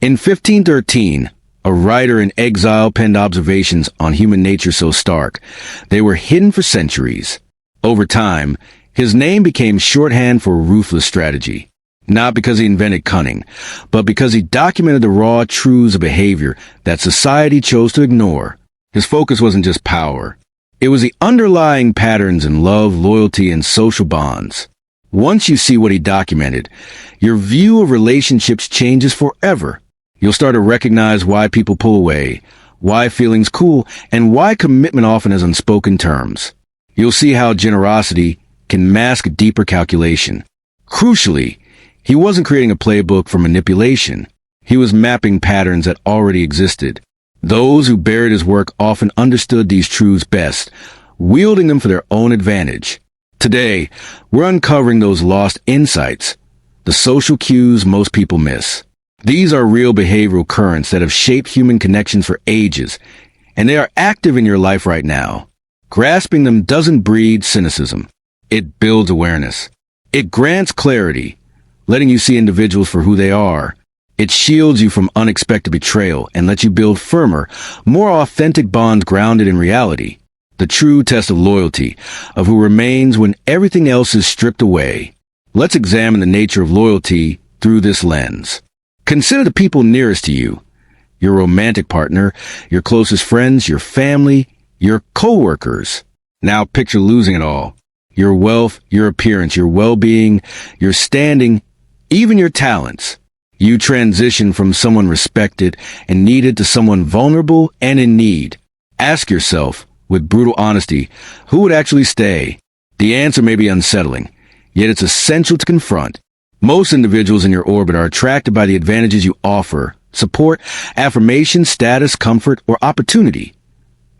In 1513, a writer in exile penned observations on human nature so stark, they were hidden for centuries. Over time, his name became shorthand for ruthless strategy. Not because he invented cunning, but because he documented the raw truths of behavior that society chose to ignore. His focus wasn't just power. It was the underlying patterns in love, loyalty, and social bonds. Once you see what he documented, your view of relationships changes forever. You'll start to recognize why people pull away, why feelings cool, and why commitment often has unspoken terms. You'll see how generosity can mask deeper calculation. Crucially, he wasn't creating a playbook for manipulation. He was mapping patterns that already existed. Those who buried his work often understood these truths best, wielding them for their own advantage. Today, we're uncovering those lost insights, the social cues most people miss. These are real behavioral currents that have shaped human connections for ages, and they are active in your life right now. Grasping them doesn't breed cynicism. It builds awareness. It grants clarity, letting you see individuals for who they are. It shields you from unexpected betrayal and lets you build firmer, more authentic bonds grounded in reality. The true test of loyalty, of who remains when everything else is stripped away. Let's examine the nature of loyalty through this lens. Consider the people nearest to you. Your romantic partner, your closest friends, your family, your coworkers. Now picture losing it all. Your wealth, your appearance, your well-being, your standing, even your talents. You transition from someone respected and needed to someone vulnerable and in need. Ask yourself, with brutal honesty, who would actually stay? The answer may be unsettling, yet it's essential to confront. Most individuals in your orbit are attracted by the advantages you offer, support, affirmation, status, comfort, or opportunity,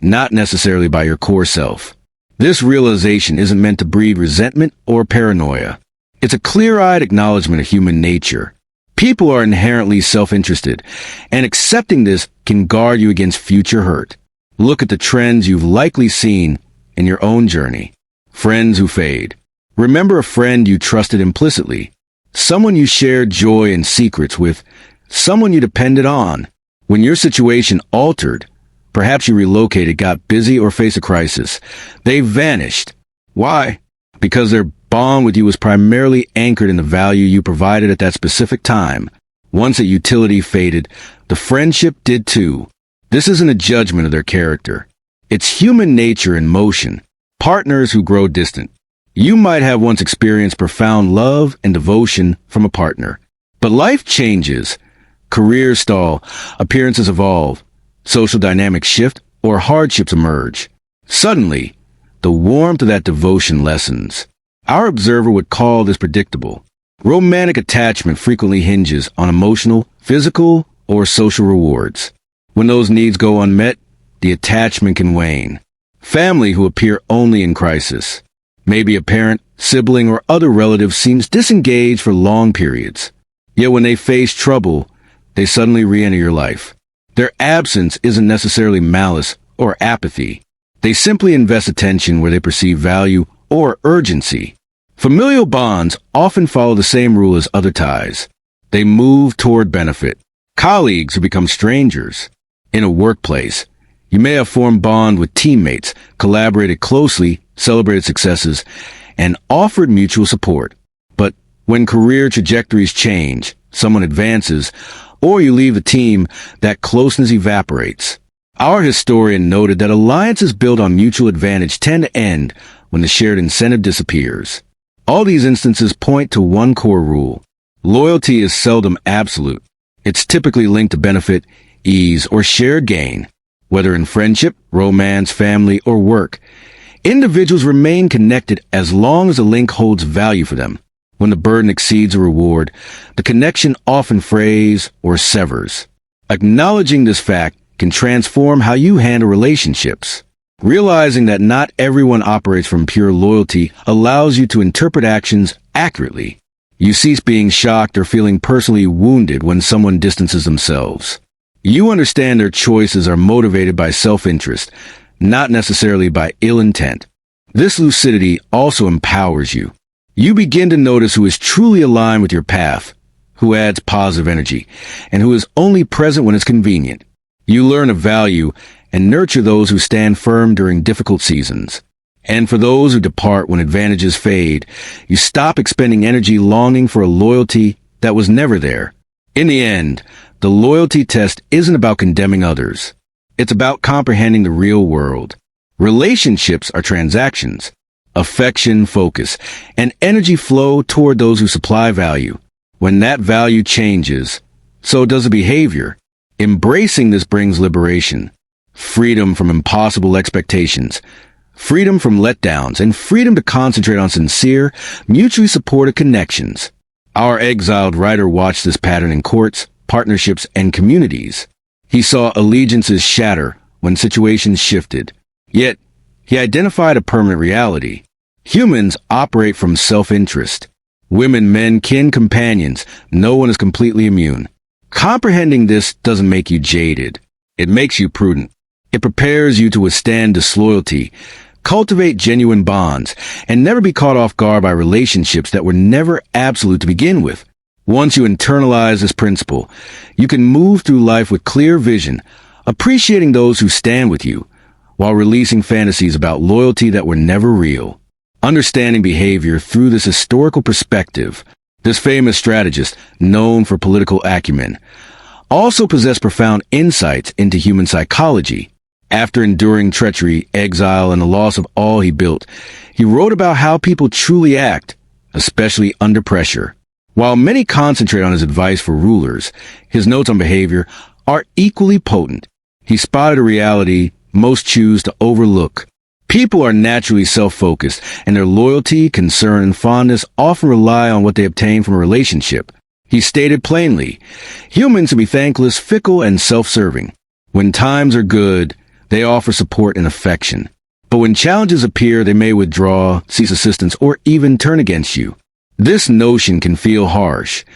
not necessarily by your core self. This realization isn't meant to breed resentment or paranoia. It's a clear-eyed acknowledgement of human nature. People are inherently self-interested, and accepting this can guard you against future hurt. Look at the trends you've likely seen in your own journey. Friends who fade. Remember a friend you trusted implicitly. Someone you shared joy and secrets with. Someone you depended on. When your situation altered, perhaps you relocated, got busy, or faced a crisis, they vanished. Why? Because their bond with you was primarily anchored in the value you provided at that specific time. Once that utility faded, the friendship did too. This isn't a judgment of their character. It's human nature in motion. Partners who grow distant. You might have once experienced profound love and devotion from a partner. But life changes. Careers stall, appearances evolve, social dynamics shift, or hardships emerge. Suddenly, the warmth of that devotion lessens. Our observer would call this predictable. Romantic attachment frequently hinges on emotional, physical, or social rewards. When those needs go unmet, the attachment can wane. Family who appear only in crisis. Maybe a parent, sibling, or other relative seems disengaged for long periods. Yet when they face trouble, they suddenly re-enter your life. Their absence isn't necessarily malice or apathy. They simply invest attention where they perceive value or urgency. Familial bonds often follow the same rule as other ties. They move toward benefit. Colleagues who become strangers. In a workplace, you may have formed bond with teammates, collaborated closely, celebrated successes, and offered mutual support. But when career trajectories change, someone advances, or you leave the team, that closeness evaporates. Our historian noted that alliances built on mutual advantage tend to end when the shared incentive disappears. All these instances point to one core rule. Loyalty is seldom absolute. It's typically linked to benefit, ease, or shared gain. Whether in friendship, romance, family, or work, individuals remain connected as long as the link holds value for them. When the burden exceeds a reward, the connection often frays or severs. Acknowledging this fact can transform how you handle relationships. Realizing that not everyone operates from pure loyalty allows you to interpret actions accurately. You cease being shocked or feeling personally wounded when someone distances themselves. You understand their choices are motivated by self-interest, not necessarily by ill intent. This lucidity also empowers you. You begin to notice who is truly aligned with your path, who adds positive energy, and who is only present when it's convenient. You learn to value and nurture those who stand firm during difficult seasons. And for those who depart when advantages fade, you stop expending energy longing for a loyalty that was never there. In the end, the loyalty test isn't about condemning others. It's about comprehending the real world. Relationships are transactions. Affection, focus, and energy flow toward those who supply value. When that value changes, so does the behavior. Embracing this brings liberation, freedom from impossible expectations, freedom from letdowns, and freedom to concentrate on sincere, mutually supportive connections. Our exiled writer watched this pattern in courts, partnerships, and communities. He saw allegiances shatter when situations shifted. Yet, he identified a permanent reality. Humans operate from self-interest. Women, men, kin, companions, no one is completely immune. Comprehending this doesn't make you jaded. It makes you prudent. It prepares you to withstand disloyalty, cultivate genuine bonds, and never be caught off guard by relationships that were never absolute to begin with. Once you internalize this principle, you can move through life with clear vision, appreciating those who stand with you, while releasing fantasies about loyalty that were never real. Understanding behavior through this historical perspective, this famous strategist, known for political acumen, also possessed profound insights into human psychology. After enduring treachery, exile, and the loss of all he built, he wrote about how people truly act, especially under pressure. While many concentrate on his advice for rulers, his notes on behavior are equally potent. He spotted a reality most choose to overlook. People are naturally self-focused, and their loyalty, concern, and fondness often rely on what they obtain from a relationship. He stated plainly, humans can be thankless, fickle, and self-serving. When times are good, they offer support and affection. But when challenges appear, they may withdraw, cease assistance, or even turn against you. This notion can feel harsh,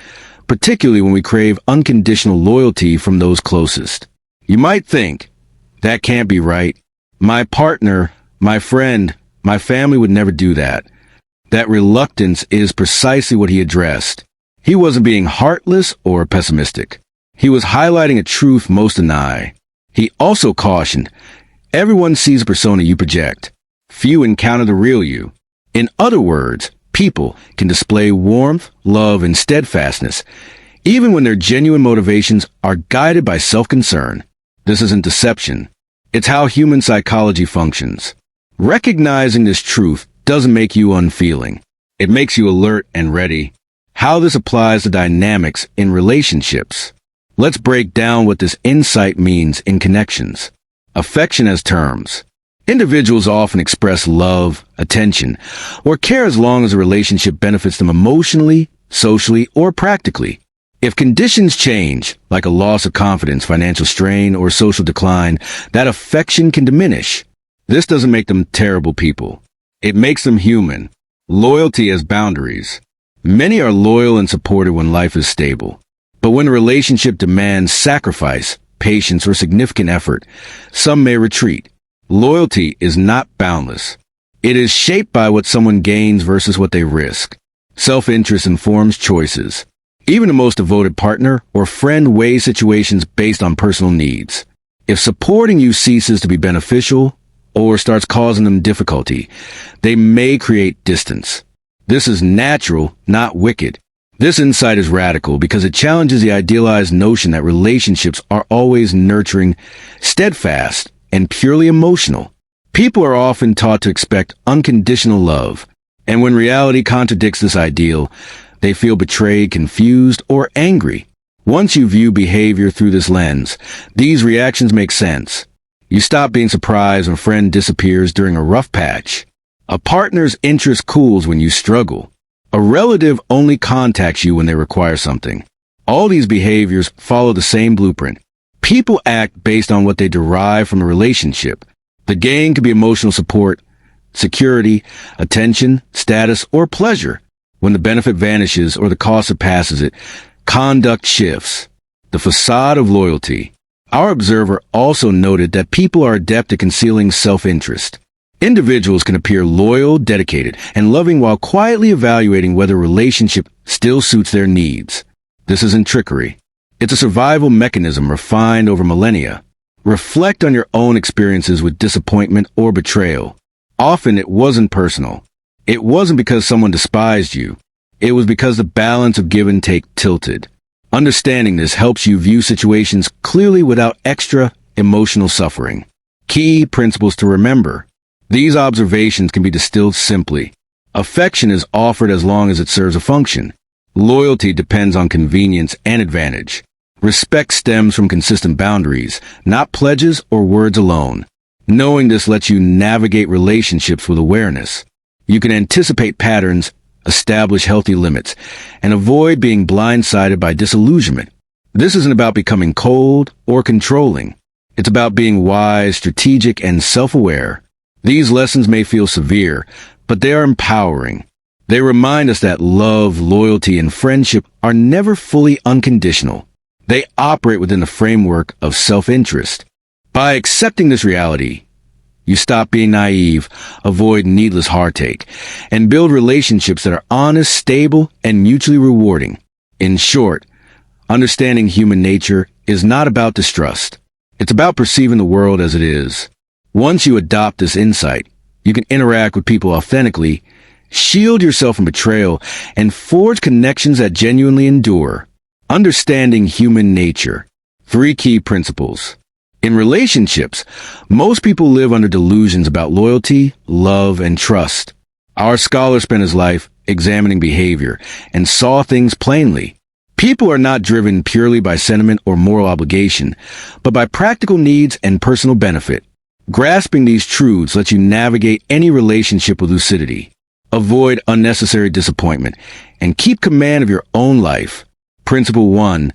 particularly when we crave unconditional loyalty from those closest. You might think, that can't be right. My partner, my friend, my family would never do that. That reluctance is precisely what he addressed. He wasn't being heartless or pessimistic. He was highlighting a truth most deny. He also cautioned, everyone sees a persona you project. Few encounter the real you. In other words, people can display warmth, love, and steadfastness, even when their genuine motivations are guided by self-concern. This isn't deception. It's how human psychology functions. Recognizing this truth doesn't make you unfeeling. It makes you alert and ready. How this applies to dynamics in relationships. Let's break down what this insight means in connections. Affection as terms. Individuals often express love, attention, or care as long as a relationship benefits them emotionally, socially, or practically. If conditions change, like a loss of confidence, financial strain, or social decline, that affection can diminish. This doesn't make them terrible people. It makes them human. Loyalty has boundaries. Many are loyal and supportive when life is stable. But when a relationship demands sacrifice, patience, or significant effort, some may retreat. Loyalty is not boundless. It is shaped by what someone gains versus what they risk. Self-interest informs choices. Even the most devoted partner or friend weighs situations based on personal needs. If supporting you ceases to be beneficial or starts causing them difficulty, they may create distance. This is natural, not wicked. This insight is radical because it challenges the idealized notion that relationships are always nurturing, steadfast, and purely emotional. People are often taught to expect unconditional love, and when reality contradicts this ideal, they feel betrayed, confused, or angry. Once you view behavior through this lens, these reactions make sense. You stop being surprised when a friend disappears during a rough patch. A partner's interest cools when you struggle. A relative only contacts you when they require something. All these behaviors follow the same blueprint. People act based on what they derive from a relationship. The gain could be emotional support, security, attention, status, or pleasure. When the benefit vanishes or the cost surpasses it, conduct shifts. The facade of loyalty. Our observer also noted that people are adept at concealing self-interest. Individuals can appear loyal, dedicated, and loving while quietly evaluating whether a relationship still suits their needs. This isn't trickery. It's a survival mechanism refined over millennia. Reflect on your own experiences with disappointment or betrayal. Often it wasn't personal. It wasn't because someone despised you. It was because the balance of give and take tilted. Understanding this helps you view situations clearly without extra emotional suffering. Key principles to remember. These observations can be distilled simply. Affection is offered as long as it serves a function. Loyalty depends on convenience and advantage. Respect stems from consistent boundaries, not pledges or words alone. Knowing this lets you navigate relationships with awareness. You can anticipate patterns, establish healthy limits, and avoid being blindsided by disillusionment. This isn't about becoming cold or controlling. It's about being wise, strategic, and self-aware. These lessons may feel severe, but they are empowering. They remind us that love, loyalty, and friendship are never fully unconditional. They operate within the framework of self-interest. By accepting this reality, you stop being naive, avoid needless heartache, and build relationships that are honest, stable, and mutually rewarding. In short, understanding human nature is not about distrust. It's about perceiving the world as it is. Once you adopt this insight, you can interact with people authentically, shield yourself from betrayal, and forge connections that genuinely endure. Understanding human nature. 3 key principles. In relationships, most people live under delusions about loyalty, love, and trust. Our scholar spent his life examining behavior and saw things plainly. People are not driven purely by sentiment or moral obligation, but by practical needs and personal benefit. Grasping these truths lets you navigate any relationship with lucidity. Avoid unnecessary disappointment and keep command of your own life. Principle 1.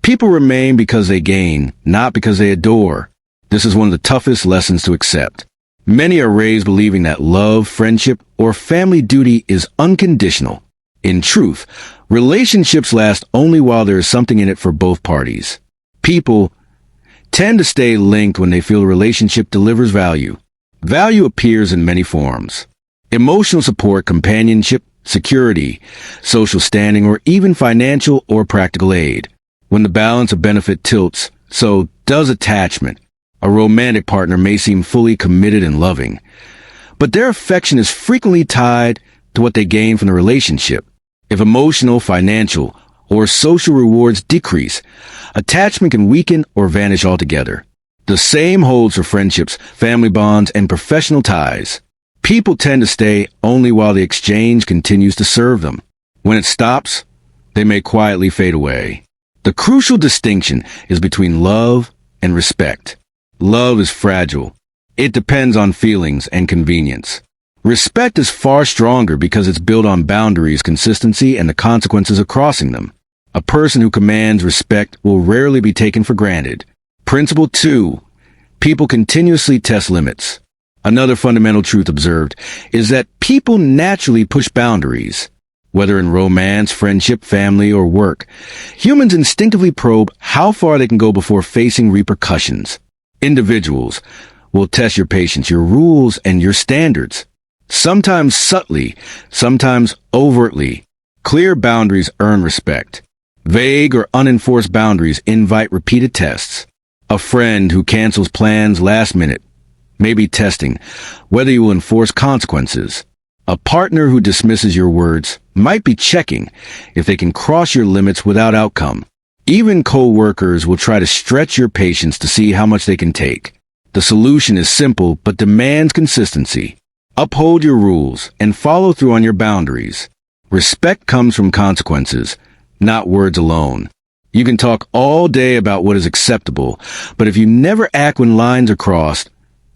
People remain because they gain, not because they adore. This is one of the toughest lessons to accept. Many are raised believing that love, friendship, or family duty is unconditional. In truth, relationships last only while there is something in it for both parties. People tend to stay linked when they feel a relationship delivers value. Value appears in many forms. Emotional support, companionship, security, social standing, or even financial or practical aid. When the balance of benefit tilts, so does attachment. A romantic partner may seem fully committed and loving, but their affection is frequently tied to what they gain from the relationship. If emotional, financial, or social rewards decrease, attachment can weaken or vanish altogether. The same holds for friendships, family bonds, and professional ties. People tend to stay only while the exchange continues to serve them. When it stops, they may quietly fade away. The crucial distinction is between love and respect. Love is fragile. It depends on feelings and convenience. Respect is far stronger because it's built on boundaries, consistency, and the consequences of crossing them. A person who commands respect will rarely be taken for granted. Principle 2. People continuously test limits. Another fundamental truth observed is that people naturally push boundaries. Whether in romance, friendship, family, or work, humans instinctively probe how far they can go before facing repercussions. Individuals will test your patience, your rules, and your standards. Sometimes subtly, sometimes overtly. Clear boundaries earn respect. Vague or unenforced boundaries invite repeated tests. A friend who cancels plans last minute may be testing whether you will enforce consequences. A partner who dismisses your words might be checking if they can cross your limits without outcome. Even co-workers will try to stretch your patience to see how much they can take. The solution is simple but demands consistency. Uphold your rules and follow through on your boundaries. Respect comes from consequences, not words alone. You can talk all day about what is acceptable, but if you never act when lines are crossed,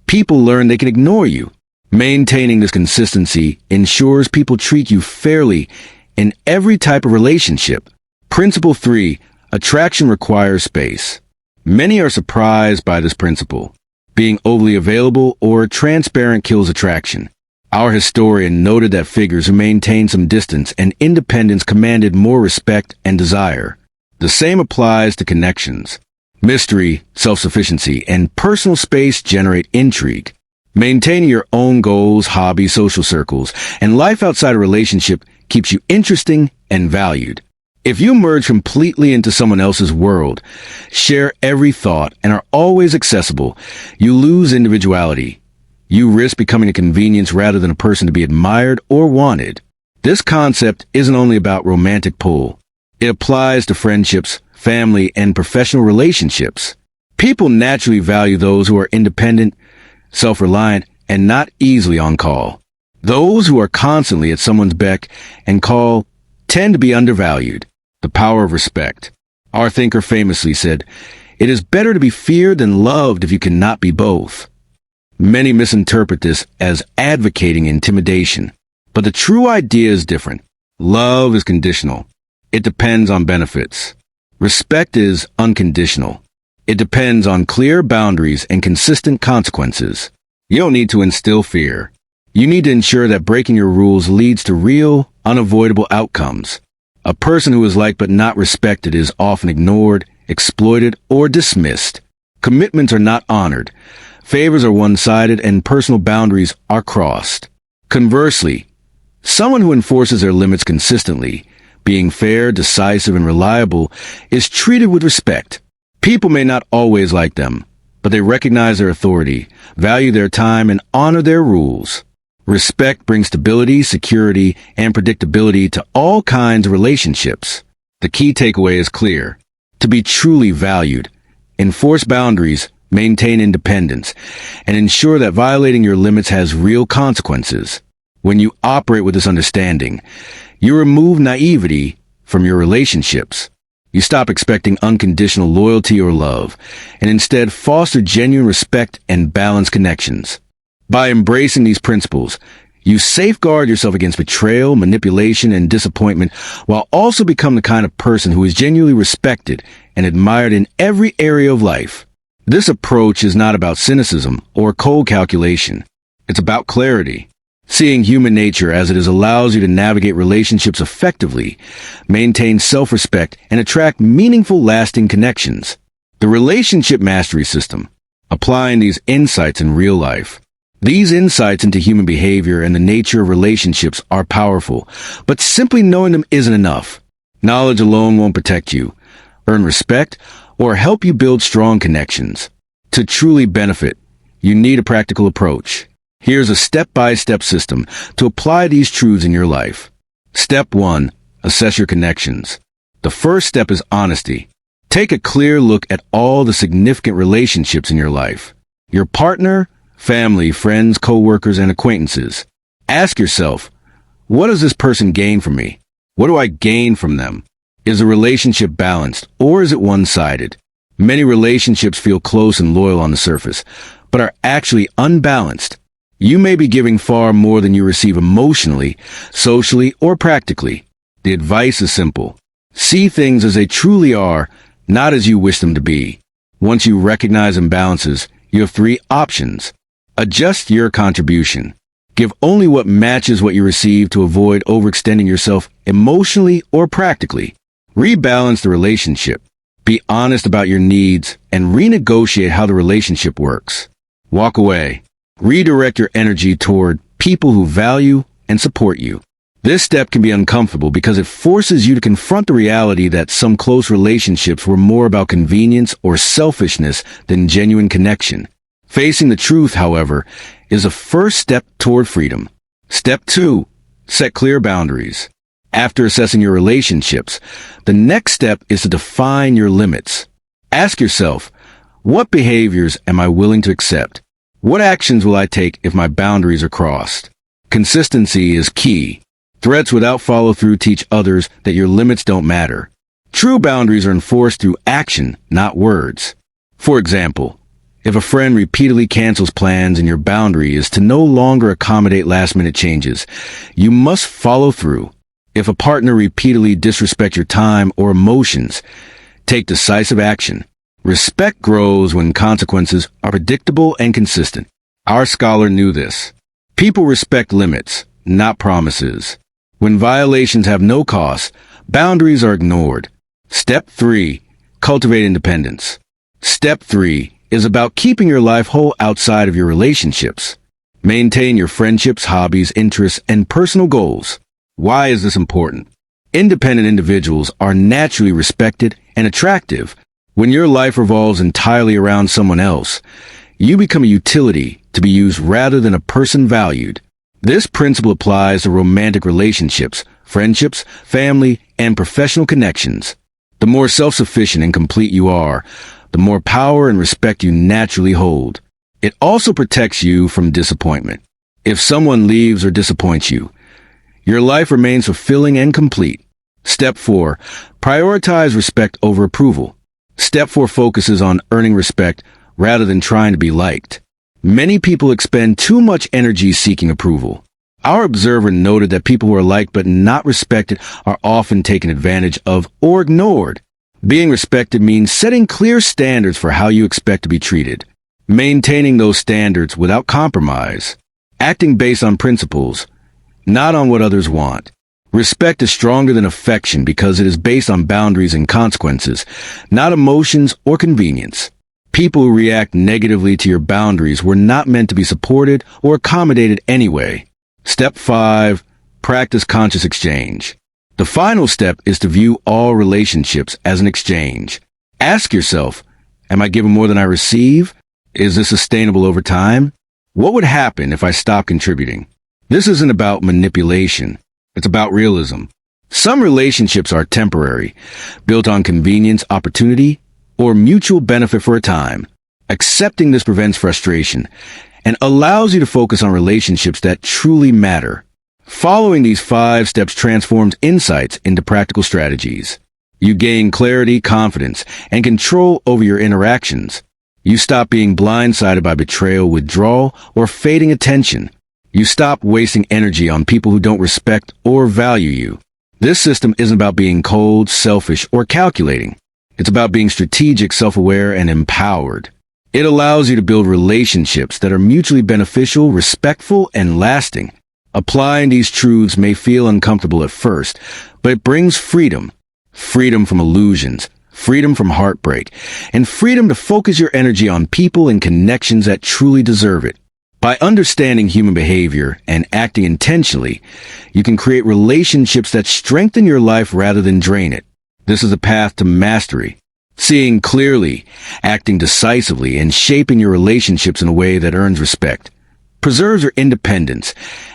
people learn they can ignore you. Maintaining this consistency ensures people treat you fairly in every type of relationship. Principle 3. Attraction requires space. Many are surprised by this principle. Being overly available or transparent kills attraction. Our historian noted that figures who maintained some distance and independence commanded more respect and desire. The same applies to connections. Mystery, self-sufficiency, and personal space generate intrigue. Maintaining your own goals, hobbies, social circles, and life outside a relationship keeps you interesting and valued. If you merge completely into someone else's world, share every thought, and are always accessible, you lose individuality. You risk becoming a convenience rather than a person to be admired or wanted. This concept isn't only about romantic pull. It applies to friendships, family, and professional relationships. People naturally value those who are independent, self-reliant, and not easily on call. Those who are constantly at someone's beck and call tend to be undervalued. The power of respect. Our thinker famously said, "It is better to be feared than loved if you cannot be both." Many misinterpret this as advocating intimidation, but the true idea is different. Love is conditional. It depends on benefits. Respect is unconditional. It depends on clear boundaries and consistent consequences. You don't need to instill fear. You need to ensure that breaking your rules leads to real, unavoidable outcomes. A person who is liked but not respected is often ignored, exploited, or dismissed. Commitments are not honored. Favors are one-sided, and personal boundaries are crossed. Conversely, someone who enforces their limits consistently, being fair, decisive, and reliable, is treated with respect. People may not always like them, but they recognize their authority, value their time, and honor their rules. Respect brings stability, security, and predictability to all kinds of relationships. The key takeaway is clear. To be truly valued, enforce boundaries, maintain independence, and ensure that violating your limits has real consequences. When you operate with this understanding, you remove naivety from your relationships. You stop expecting unconditional loyalty or love, and instead foster genuine respect and balanced connections. By embracing these principles, you safeguard yourself against betrayal, manipulation, and disappointment, while also becoming the kind of person who is genuinely respected and admired in every area of life. This approach is not about cynicism or cold calculation. It's about clarity. Seeing human nature as it is allows you to navigate relationships effectively, maintain self-respect, and attract meaningful, lasting connections. The Relationship Mastery System. Applying these insights in real life. These insights into human behavior and the nature of relationships are powerful, but simply knowing them isn't enough. Knowledge alone won't protect you, earn respect, or help you build strong connections. To truly benefit, you need a practical approach. Here's a step-by-step system to apply these truths in your life. Step 1. Assess your connections. The first step is honesty. Take a clear look at all the significant relationships in your life. Your partner, family, friends, co-workers, and acquaintances. Ask yourself, what does this person gain from me? What do I gain from them? Is the relationship balanced, or is it one-sided? Many relationships feel close and loyal on the surface, but are actually unbalanced. You may be giving far more than you receive emotionally, socially, or practically. The advice is simple. See things as they truly are, not as you wish them to be. Once you recognize imbalances, you have 3 options. Adjust your contribution. Give only what matches what you receive to avoid overextending yourself emotionally or practically. Rebalance the relationship. Be honest about your needs and renegotiate how the relationship works. Walk away. Redirect your energy toward people who value and support you. This step can be uncomfortable because it forces you to confront the reality that some close relationships were more about convenience or selfishness than genuine connection. Facing the truth, however, is a first step toward freedom. Step 2. Set clear boundaries. After assessing your relationships, the next step is to define your limits. Ask yourself, what behaviors am I willing to accept? What actions will I take if my boundaries are crossed? Consistency is key. Threats without follow-through teach others that your limits don't matter. True boundaries are enforced through action, not words. For example, if a friend repeatedly cancels plans and your boundary is to no longer accommodate last-minute changes, you must follow through. If a partner repeatedly disrespects your time or emotions, take decisive action. Respect grows when consequences are predictable and consistent. Our scholar knew this. People respect limits, not promises. When violations have no cost, boundaries are ignored. Step 3. Cultivate independence. Step 3 is about keeping your life whole outside of your relationships. Maintain your friendships, hobbies, interests, and personal goals. Why is this important? Independent individuals are naturally respected and attractive. When your life revolves entirely around someone else, you become a utility to be used rather than a person valued. This principle applies to romantic relationships, friendships, family, and professional connections. The more self-sufficient and complete you are, the more power and respect you naturally hold. It also protects you from disappointment. If someone leaves or disappoints you, your life remains fulfilling and complete. Step 4. Prioritize respect over approval. Step 4 focuses on earning respect rather than trying to be liked. Many people expend too much energy seeking approval. Our observer noted that people who are liked but not respected are often taken advantage of or ignored. Being respected means setting clear standards for how you expect to be treated, maintaining those standards without compromise, acting based on principles, not on what others want. Respect is stronger than affection because it is based on boundaries and consequences, not emotions or convenience. People who react negatively to your boundaries were not meant to be supported or accommodated anyway. Step 5. Practice conscious exchange. The final step is to view all relationships as an exchange. Ask yourself, am I giving more than I receive? Is this sustainable over time? What would happen if I stopped contributing? This isn't about manipulation. It's about realism. Some relationships are temporary, built on convenience, opportunity, or mutual benefit for a time. Accepting this prevents frustration and allows you to focus on relationships that truly matter. Following these 5 steps transforms insights into practical strategies. You gain clarity, confidence, and control over your interactions. You stop being blindsided by betrayal, withdrawal, or fading attention. You stop wasting energy on people who don't respect or value you. This system isn't about being cold, selfish, or calculating. It's about being strategic, self-aware, and empowered. It allows you to build relationships that are mutually beneficial, respectful, and lasting. Applying these truths may feel uncomfortable at first, but it brings freedom. Freedom from illusions, freedom from heartbreak, and freedom to focus your energy on people and connections that truly deserve it. By understanding human behavior and acting intentionally, you can create relationships that strengthen your life rather than drain it. This is a path to mastery. Seeing clearly, acting decisively, and shaping your relationships in a way that earns respect, preserves your independence,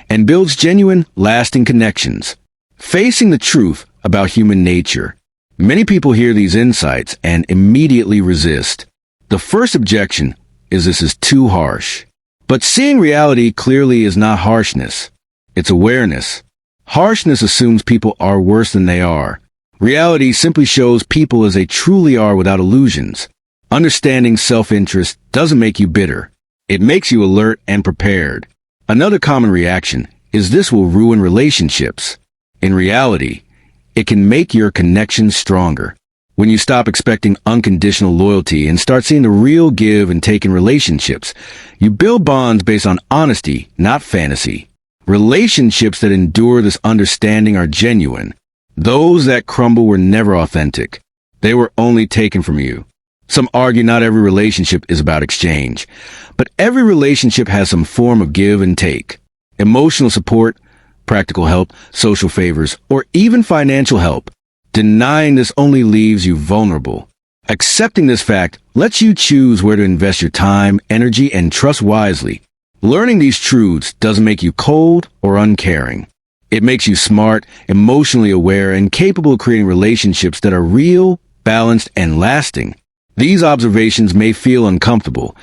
and builds genuine, lasting connections. Facing the truth about human nature. Many people hear these insights and immediately resist. The first objection is this is too harsh. But seeing reality clearly is not harshness. It's awareness. Harshness assumes people are worse than they are. Reality simply shows people as they truly are without illusions. Understanding self-interest doesn't make you bitter. It makes you alert and prepared. Another common reaction is this will ruin relationships. In reality, it can make your connections stronger. When you stop expecting unconditional loyalty and start seeing the real give and take in relationships, you build bonds based on honesty, not fantasy. Relationships that endure this understanding are genuine. Those that crumble were never authentic. They were only taken from you. Some argue not every relationship is about exchange, but every relationship has some form of give and take. Emotional support, practical help, social favors, or even financial help. Denying this only leaves you vulnerable. Accepting this fact lets you choose where to invest your time, energy, and trust wisely. Learning these truths doesn't make you cold or uncaring. It makes you smart, emotionally aware, and capable of creating relationships that are real, balanced, and lasting. These observations may feel uncomfortable,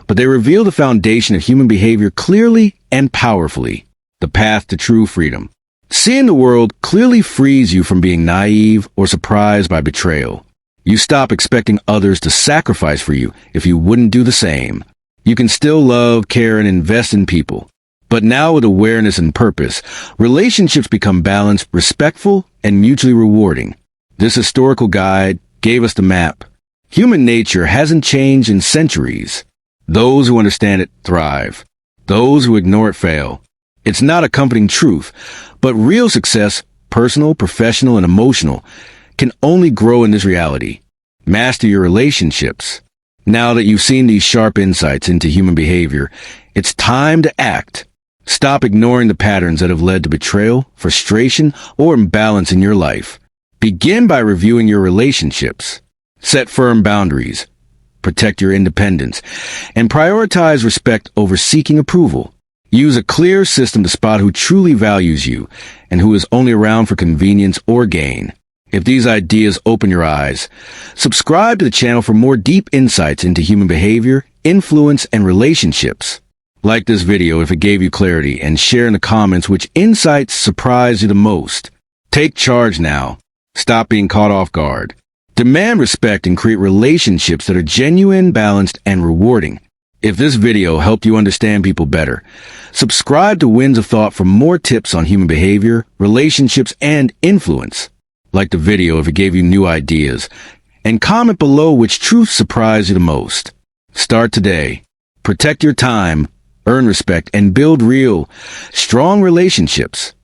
but they reveal the foundation of human behavior clearly and powerfully. The path to true freedom. Seeing the world clearly frees you from being naive or surprised by betrayal. You stop expecting others to sacrifice for you if you wouldn't do the same. You can still love, care, and invest in people. But now with awareness and purpose, relationships become balanced, respectful, and mutually rewarding. This historical guide gave us the map. Human nature hasn't changed in centuries. Those who understand it thrive. Those who ignore it fail. It's not a comforting truth, but real success, personal, professional, and emotional, can only grow in this reality. Master your relationships. Now that you've seen these sharp insights into human behavior, it's time to act. Stop ignoring the patterns that have led to betrayal, frustration, or imbalance in your life. Begin by reviewing your relationships. Set firm boundaries. Protect your independence. And prioritize respect over seeking approval. Use a clear system to spot who truly values you and who is only around for convenience or gain. If these ideas open your eyes, subscribe to the channel for more deep insights into human behavior, influence, and relationships. Like this video if it gave you clarity, and share in the comments which insights surprised you the most. Take charge now. Stop being caught off guard. Demand respect and create relationships that are genuine, balanced, and rewarding. If this video helped you understand people better, subscribe to Winds of Thought for more tips on human behavior, relationships, and influence. Like the video if it gave you new ideas, and comment below which truth surprised you the most. Start today. Protect your time, earn respect, and build real, strong relationships.